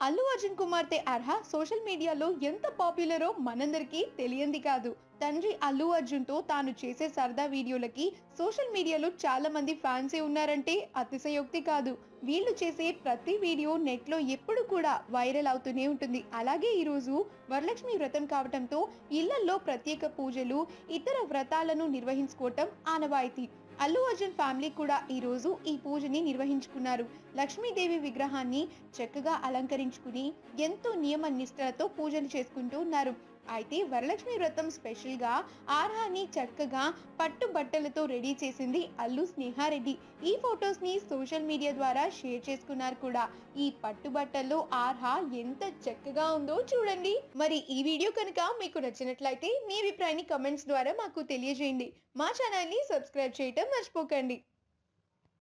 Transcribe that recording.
అల్లు అర్జున్ కుమార్తె అర్హ సోషల్ మీడియాలో ఎంత పాపులరో మనందరికీ తెలియంది కాదు. తండ్రి అల్లు అర్జున్ తో తాను చేసే సరదా వీడియోలకి సోషల్ మీడియాలో చాలా మంది ఫ్యాన్సే ఉన్నారంటే అతిశయోక్తి కాదు. వీళ్ళు చేసే ప్రతి వీడియో నెట్ లో ఎప్పుడు కూడా వైరల్ అవుతూనే ఉంటుంది. అలాగే ఈ రోజు వరలక్ష్మి వ్రతం కావటంతో ఇళ్లల్లో ప్రత్యేక పూజలు, ఇతర వ్రతాలను నిర్వహించుకోవటం ఆనవాయితీ. అల్లు అర్జున్ ఫ్యామిలీ కూడా ఈ రోజు ఈ పూజని నిర్వహించుకున్నారు. లక్ష్మీదేవి విగ్రహాన్ని చక్కగా అలంకరించుకుని ఎంతో నియమ నిష్ఠలతో పూజలు చేసుకుంటూ ఉన్నారు. అయితే వరలక్ష్మి వ్రతం స్పెషల్ గా ఆర్హాని చక్కగా పట్టు బట్టలతో రెడీ చేసింది అల్లు స్నేహారెడ్డి. ఈ ఫొటోస్ ని సోషల్ మీడియా ద్వారా షేర్ చేసుకున్నారు కూడా. ఈ పట్టు బట్టల్లో ఆర్హా ఎంత చక్కగా ఉందో చూడండి. మరి ఈ వీడియో కనుక మీకు నచ్చినట్లయితే మీ అభిప్రాయాన్ని కమెంట్స్ ద్వారా మాకు తెలియజేయండి. మా ఛానల్ ని సబ్స్క్రైబ్ చేయటం మర్చిపోకండి.